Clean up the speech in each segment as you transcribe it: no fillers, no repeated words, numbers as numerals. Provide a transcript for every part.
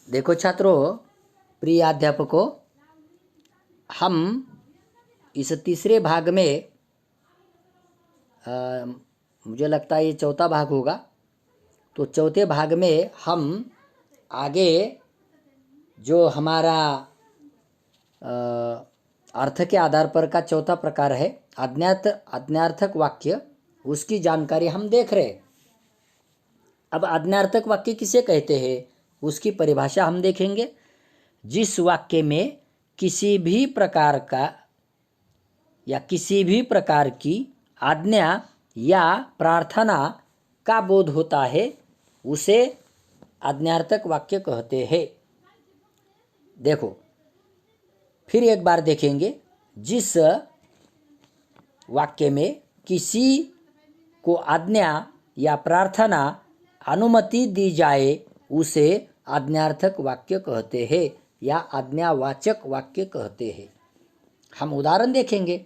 देखो छात्रों, प्रिय अध्यापकों, हम इस तीसरे भाग में मुझे लगता है ये चौथा भाग होगा। तो चौथे भाग में हम आगे जो हमारा अर्थ के आधार पर का चौथा प्रकार है आज्ञार्थक वाक्य, उसकी जानकारी हम देख रहे हैं। अब आज्ञार्थक वाक्य किसे कहते हैं उसकी परिभाषा हम देखेंगे। जिस वाक्य में किसी भी प्रकार का या किसी भी प्रकार की आज्ञा या प्रार्थना का बोध होता है उसे आज्ञार्थक वाक्य कहते हैं। देखो फिर एक बार देखेंगे। जिस वाक्य में किसी को आज्ञा या प्रार्थना अनुमति दी जाए उसे आज्ञार्थक वाक्य कहते हैं या आज्ञावाचक वाक्य कहते हैं। हम उदाहरण देखेंगे।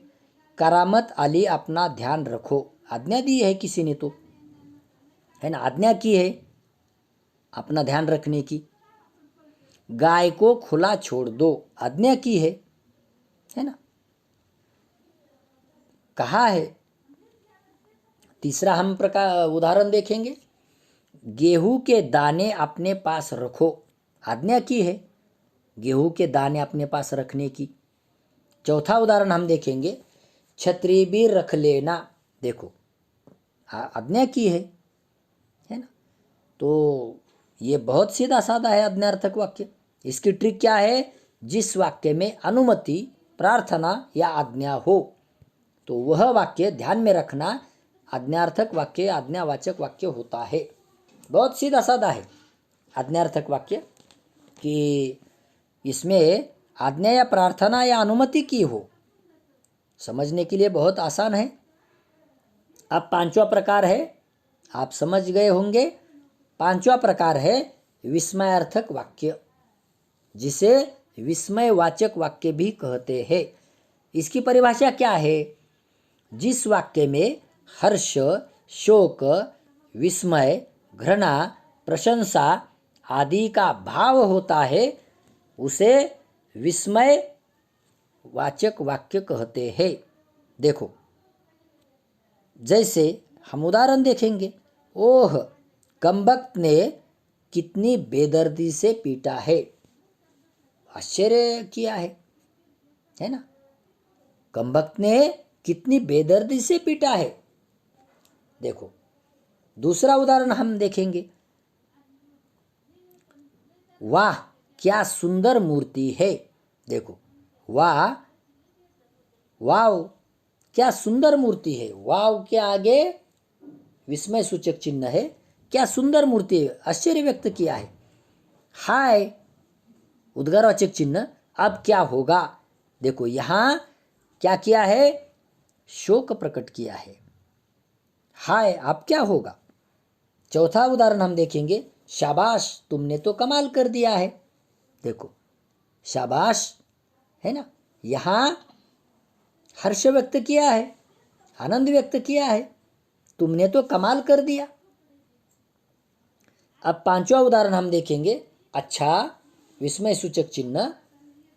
करामत अली अपना ध्यान रखो, आज्ञा दी है किसी ने, तो है ना, आज्ञा की है अपना ध्यान रखने की। गाय को खुला छोड़ दो, आज्ञा की है ना, कहा है। तीसरा हम उदाहरण देखेंगे। गेहूं के दाने अपने पास रखो, आज्ञा की है गेहूं के दाने अपने पास रखने की। चौथा उदाहरण हम देखेंगे। छतरी भी रख लेना, देखो आज्ञा की है ना। तो ये बहुत सीधा साधा है आज्ञार्थक वाक्य। इसकी ट्रिक क्या है? जिस वाक्य में अनुमति, प्रार्थना या आज्ञा हो तो वह वाक्य ध्यान में रखना आज्ञार्थक वाक्य, आज्ञावाचक वाक्य होता है। बहुत सीधा साधा है आज्ञार्थक वाक्य कि इसमें आज्ञा या प्रार्थना या अनुमति की हो। समझने के लिए बहुत आसान है। अब पांचवा प्रकार है, आप समझ गए होंगे। पांचवा प्रकार है विस्मयार्थक वाक्य, जिसे विस्मयवाचक वाक्य भी कहते हैं। इसकी परिभाषा क्या है? जिस वाक्य में हर्ष, शोक, विस्मय, घृणा, प्रशंसा आदि का भाव होता है उसे विस्मय वाचक वाक्य कहते हैं। देखो जैसे हम उदाहरण देखेंगे। ओह, कमबख्त ने कितनी बेदर्दी से पीटा है, आश्चर्य किया है ना। कमबख्त ने कितनी बेदर्दी से पीटा है। देखो दूसरा उदाहरण हम देखेंगे। वाह क्या सुंदर मूर्ति है, देखो वाह, वाव क्या सुंदर मूर्ति है। वाव के आगे विस्मय सूचक चिन्ह है, क्या सुंदर मूर्ति है, आश्चर्य व्यक्त किया है। हाय उद्गारवाचक चिन्ह, अब क्या होगा। देखो यहाँ क्या किया है? शोक प्रकट किया है। हाय अब क्या होगा। चौथा उदाहरण हम देखेंगे। शाबाश तुमने तो कमाल कर दिया है, देखो शाबाश है ना, यहाँ हर्ष व्यक्त किया है, आनंद व्यक्त किया है, तुमने तो कमाल कर दिया। अब पांचवा उदाहरण हम देखेंगे। अच्छा विस्मय सूचक चिन्ह,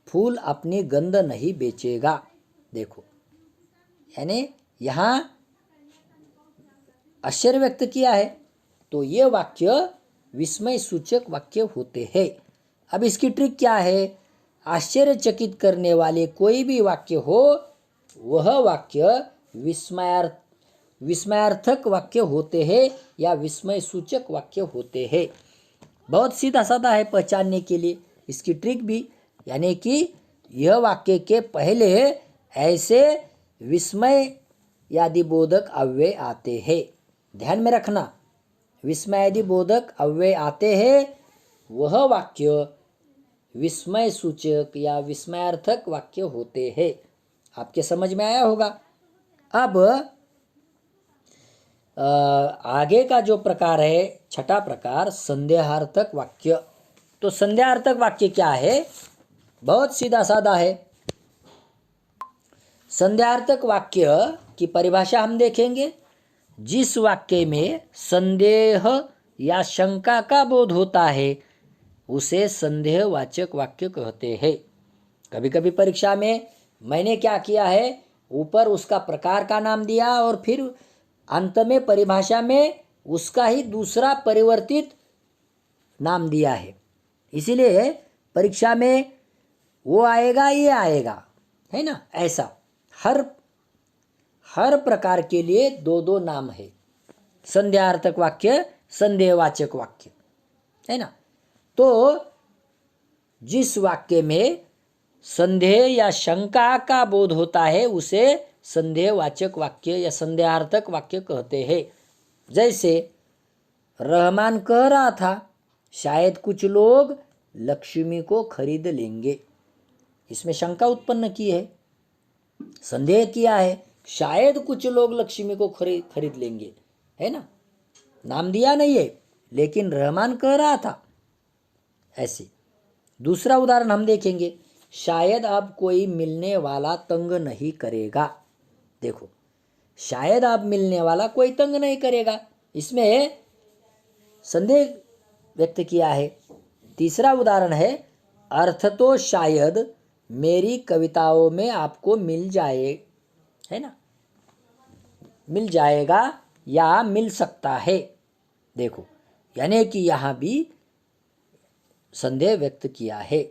फूल अपनी गंध नहीं बेचेगा। देखो यानी यहाँ आश्चर्य व्यक्त किया है, तो ये वाक्य विस्मय सूचक वाक्य होते हैं। अब इसकी ट्रिक क्या है? आश्चर्यचकित करने वाले कोई भी वाक्य हो वह वाक्य विस्मयार्थक वाक्य होते हैं या विस्मय सूचक वाक्य होते हैं। बहुत सीधा साधा है पहचानने के लिए इसकी ट्रिक भी, यानी कि यह वाक्य के पहले ऐसे विस्मय आदि बोधक अव्यय आते हैं। ध्यान में रखना, विस्मय आदि बोधक अव्यय आते हैं, वह वाक्य विस्मय सूचक या विस्मयार्थक वाक्य होते हैं। आपके समझ में आया होगा। अब आगे का जो प्रकार है, छठा प्रकार, संदेहार्थक वाक्य। तो संदेहार्थक वाक्य क्या है? बहुत सीधा साधा है। संदेहार्थक वाक्य की परिभाषा हम देखेंगे। जिस वाक्य में संदेह या शंका का बोध होता है उसे संदेहवाचक वाक्य कहते हैं। कभी कभी परीक्षा में मैंने क्या किया है, ऊपर उसका प्रकार का नाम दिया और फिर अंत में परिभाषा में उसका ही दूसरा परिवर्तित नाम दिया है। इसीलिए परीक्षा में वो आएगा, ये आएगा, है ना। ऐसा हर प्रकार के लिए दो दो नाम है, संदेहार्थक वाक्य, संदेहवाचक वाक्य, है ना। तो जिस वाक्य में संदेह या शंका का बोध होता है उसे संदेहवाचक वाक्य या संदेहार्थक वाक्य कहते हैं। जैसे रहमान कह रहा था शायद कुछ लोग लक्ष्मी को खरीद लेंगे, इसमें शंका उत्पन्न की है, संदेह किया है, शायद कुछ लोग लक्ष्मी को खरीद लेंगे, है ना। नाम दिया नहीं है लेकिन रहमान कह रहा था ऐसे। दूसरा उदाहरण हम देखेंगे, शायद अब कोई मिलने वाला तंग नहीं करेगा। देखो, शायद अब मिलने वाला कोई तंग नहीं करेगा, इसमें संदेह व्यक्त किया है। तीसरा उदाहरण है, अर्थ तो शायद मेरी कविताओं में आपको मिल जाए, है ना, मिल जाएगा या मिल सकता है। देखो, यानी कि यहाँ भी संदेह व्यक्त किया है।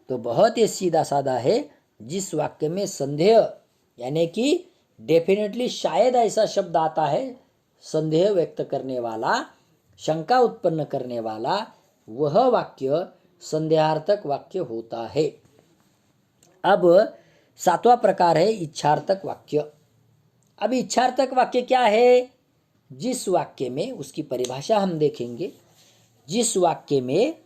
तो बहुत ही सीधा साधा है। जिस वाक्य में संदेह यानी कि डेफिनेटली शायद ऐसा शब्द आता है, संदेह व्यक्त करने वाला, शंका उत्पन्न करने वाला, वह वाक्य संदेहार्थक वाक्य होता है। अब सातवां प्रकार है इच्छार्थक वाक्य। अब इच्छार्थक वाक्य क्या है? जिस वाक्य में, उसकी परिभाषा हम देखेंगे, जिस वाक्य में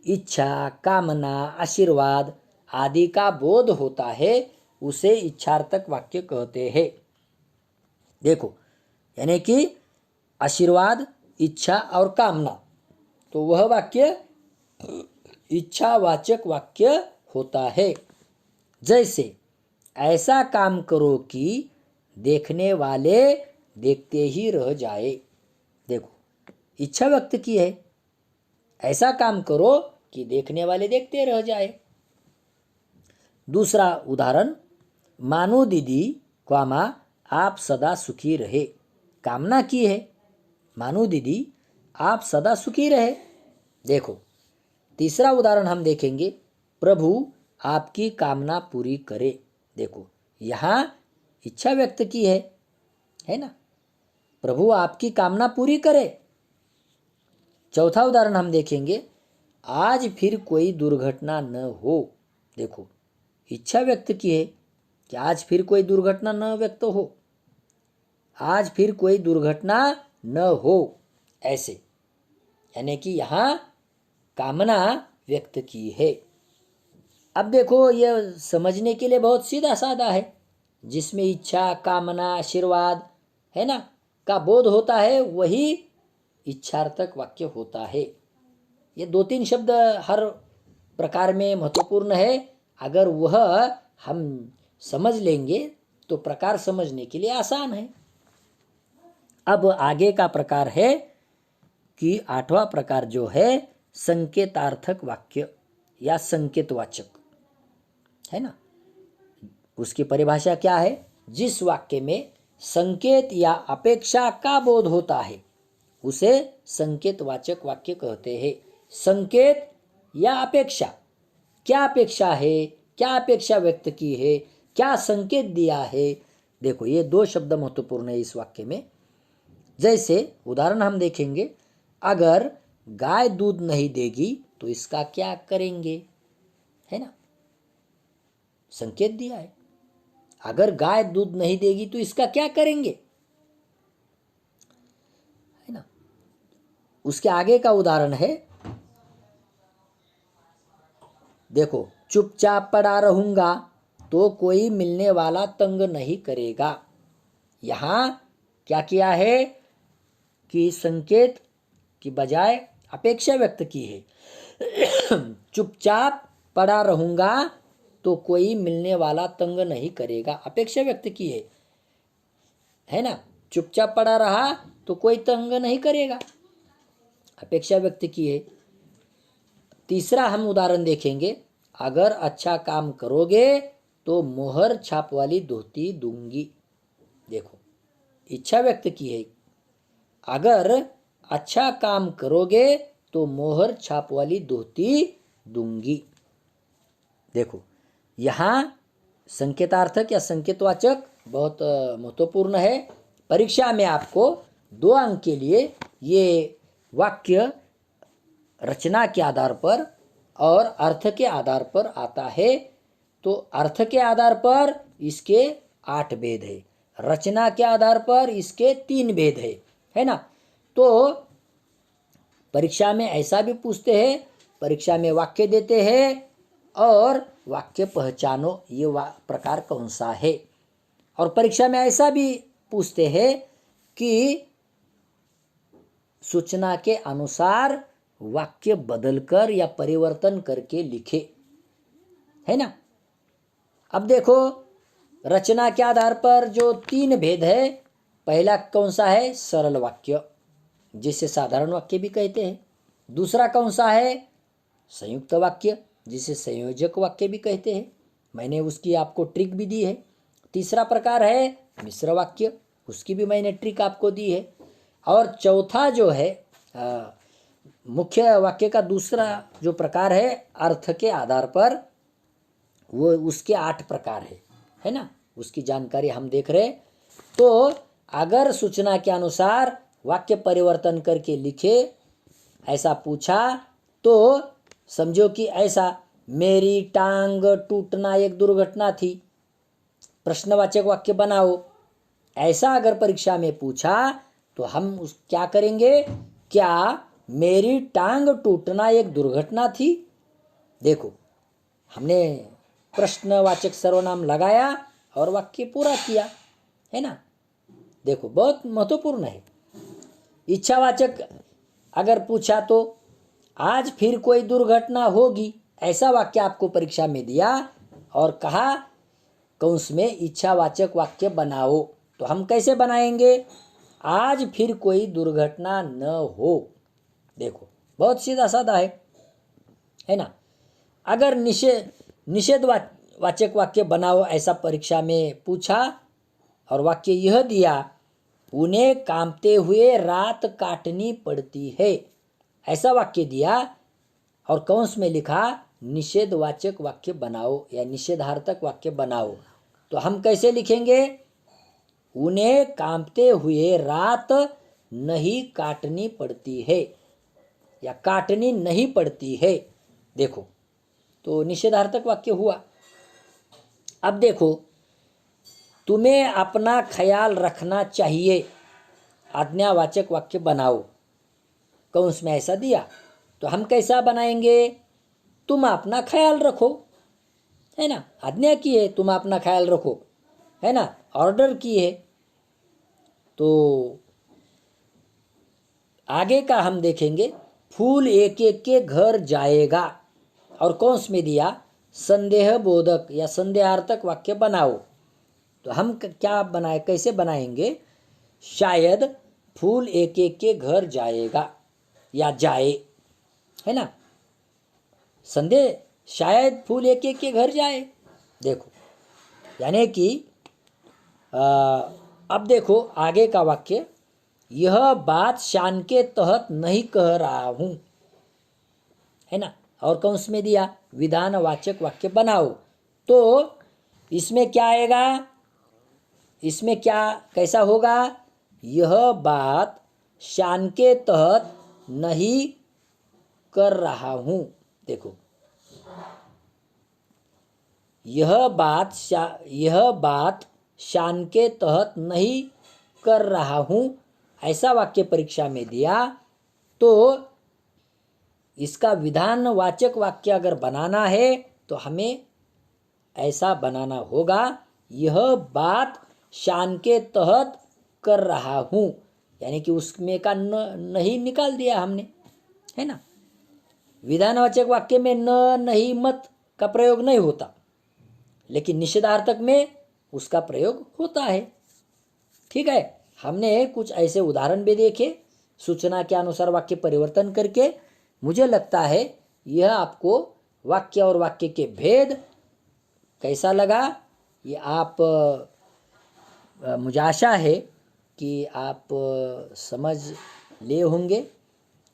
इच्छा, कामना, आशीर्वाद आदि का बोध होता है उसे इच्छार्थक वाक्य कहते हैं। देखो, यानी कि आशीर्वाद, इच्छा और कामना, तो वह वाक्य इच्छावाचक वाक्य होता है। जैसे ऐसा काम करो कि देखने वाले देखते ही रह जाए। देखो, इच्छा व्यक्त की है, ऐसा काम करो कि देखने वाले देखते रह जाए। दूसरा उदाहरण, मानो दीदी क्वामा आप सदा सुखी रहे। कामना की है, मानो दीदी आप सदा सुखी रहे। देखो, तीसरा उदाहरण हम देखेंगे, प्रभु आपकी कामना पूरी करे। देखो, यहाँ इच्छा व्यक्त की है ना, प्रभु आपकी कामना पूरी करे। चौथा उदाहरण हम देखेंगे, आज फिर कोई दुर्घटना न हो। देखो, इच्छा व्यक्त की है कि आज फिर कोई दुर्घटना न व्यक्त हो, आज फिर कोई दुर्घटना न हो, ऐसे, यानी कि यहाँ कामना व्यक्त की है। अब देखो, यह समझने के लिए बहुत सीधा साधा है। जिसमें इच्छा, कामना, आशीर्वाद, है ना, का बोध होता है वही इच्छार्थक वाक्य होता है। ये दो तीन शब्द हर प्रकार में महत्वपूर्ण है। अगर वह हम समझ लेंगे तो प्रकार समझने के लिए आसान है। अब आगे का प्रकार है कि आठवां प्रकार जो है संकेतार्थक वाक्य या संकेतवाचक, है ना। उसकी परिभाषा क्या है? जिस वाक्य में संकेत या अपेक्षा का बोध होता है उसे संकेतवाचक वाक्य कहते हैं। संकेत या अपेक्षा, क्या अपेक्षा है, क्या अपेक्षा व्यक्त की है, क्या संकेत दिया है। देखो, ये दो शब्द महत्वपूर्ण है इस वाक्य में। जैसे उदाहरण हम देखेंगे, अगर गाय दूध नहीं देगी तो इसका क्या करेंगे, है ना, संकेत दिया है। अगर गाय दूध नहीं देगी तो इसका क्या करेंगे, है ना। उसके आगे का उदाहरण है, देखो, चुपचाप पड़ा रहूंगा तो कोई मिलने वाला तंग नहीं करेगा। यहां क्या किया है कि संकेत की बजाय अपेक्षा व्यक्त की है। चुपचाप पड़ा रहूंगा तो कोई मिलने वाला तंग नहीं करेगा, अपेक्षा व्यक्त की है ना। चुपचाप पड़ा रहा तो कोई तंग नहीं करेगा, अपेक्षा व्यक्त की है। तीसरा हम उदाहरण देखेंगे, अगर अच्छा काम करोगे तो मोहर छाप वाली धोती दूंगी। देखो, इच्छा व्यक्त की है, अगर अच्छा काम करोगे तो मोहर छाप वाली धोती दूंगी। देखो, यहाँ संकेतार्थक या संकेतवाचक बहुत महत्वपूर्ण है। परीक्षा में आपको 2 अंक के लिए ये वाक्य रचना के आधार पर और अर्थ के आधार पर आता है। तो अर्थ के आधार पर इसके 8 भेद है, रचना के आधार पर इसके 3 भेद है ना। तो परीक्षा में ऐसा भी पूछते हैं, परीक्षा में वाक्य देते हैं और वाक्य पहचानो ये प्रकार कौन सा है। और परीक्षा में ऐसा भी पूछते हैं कि सूचना के अनुसार वाक्य बदलकर या परिवर्तन करके लिखे, है ना। अब देखो, रचना के आधार पर जो 3 भेद है, पहला कौन सा है? सरल वाक्य, जिसे साधारण वाक्य भी कहते हैं। दूसरा कौन सा है? संयुक्त वाक्य, जिसे संयोजक वाक्य भी कहते हैं। मैंने उसकी आपको ट्रिक भी दी है। तीसरा प्रकार है मिश्र वाक्य, उसकी भी मैंने ट्रिक आपको दी है। और चौथा जो है मुख्य वाक्य का दूसरा जो प्रकार है अर्थ के आधार पर, वो उसके 8 प्रकार है ना। उसकी जानकारी हम देख रहे। तो अगर सूचना के अनुसार वाक्य परिवर्तन करके लिखे ऐसा पूछा तो समझो कि ऐसा, मेरी टांग टूटना एक दुर्घटना थी, प्रश्नवाचक वाक्य बनाओ। ऐसा अगर परीक्षा में पूछा तो हम क्या करेंगे? क्या मेरी टांग टूटना एक दुर्घटना थी? देखो, हमने प्रश्नवाचक सर्वनाम लगाया और वाक्य पूरा किया, है ना। देखो, बहुत महत्वपूर्ण है। इच्छावाचक अगर पूछा तो आज फिर कोई दुर्घटना होगी, ऐसा वाक्य आपको परीक्षा में दिया और कहा कंस में इच्छावाचक वाक्य बनाओ, तो हम कैसे बनाएंगे? आज फिर कोई दुर्घटना न हो। देखो, बहुत सीधा साधा है ना। अगर निषेधवाचक वाक्य बनाओ ऐसा परीक्षा में पूछा और वाक्य यह दिया, उन्हें कांपते हुए रात काटनी पड़ती है, ऐसा वाक्य दिया और कंस में लिखा निषेधवाचक वाक्य बनाओ या निषेधार्थक वाक्य बनाओ, तो हम कैसे लिखेंगे? उन्हें कांपते हुए रात नहीं काटनी पड़ती है या काटनी नहीं पड़ती है। देखो, तो निषेधार्थक वाक्य हुआ। अब देखो, तुम्हें अपना ख्याल रखना चाहिए, आज्ञावाचक वाक्य बनाओ। कंस में ऐसा दिया तो हम कैसा बनाएंगे? तुम अपना ख्याल रखो, है ना। आज्ञा की है, तुम अपना ख्याल रखो, है ना, ऑर्डर की है। तो आगे का हम देखेंगे, फूल एक एक के घर जाएगा और कंस में दिया संदेह बोधक या संदेहार्थक वाक्य बनाओ, तो हम क्या बनाए, कैसे बनाएंगे? शायद फूल एक एक के घर जाएगा या जाए, है ना। संदेह, शायद फूल एक एक के घर जाए। देखो, यानी कि अब देखो आगे का वाक्य, यह बात शान के तहत नहीं कह रहा हूं, है ना। और कंस में दिया विधानवाचक वाक्य बनाओ, तो इसमें क्या आएगा? इसमें क्या कैसा होगा? यह बात शान के तहत नहीं कर रहा हूं। देखो, यह बात शान के तहत नहीं कर रहा हूं, ऐसा वाक्य परीक्षा में दिया तो इसका विधानवाचक वाक्य अगर बनाना है तो हमें ऐसा बनाना होगा, यह बात शान के तहत कर रहा हूं, यानी कि उसमें का नहीं निकाल दिया हमने, है ना। विधानवाचक वाक्य में न, नहीं, मत का प्रयोग नहीं होता, लेकिन निषेधार्थक में उसका प्रयोग होता है। ठीक है, हमने कुछ ऐसे उदाहरण भी देखे सूचना के अनुसार वाक्य परिवर्तन करके। मुझे लगता है यह आपको वाक्य और वाक्य के भेद कैसा लगा, ये आप मुझे आशा है कि आप समझ लिए होंगे।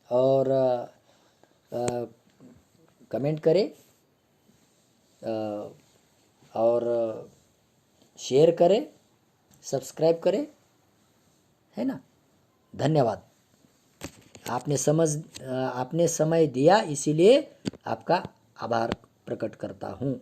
और कमेंट करें और शेयर करें, सब्सक्राइब करें, है ना। धन्यवाद। आपने समय दिया, इसीलिए आपका आभार प्रकट करता हूँ।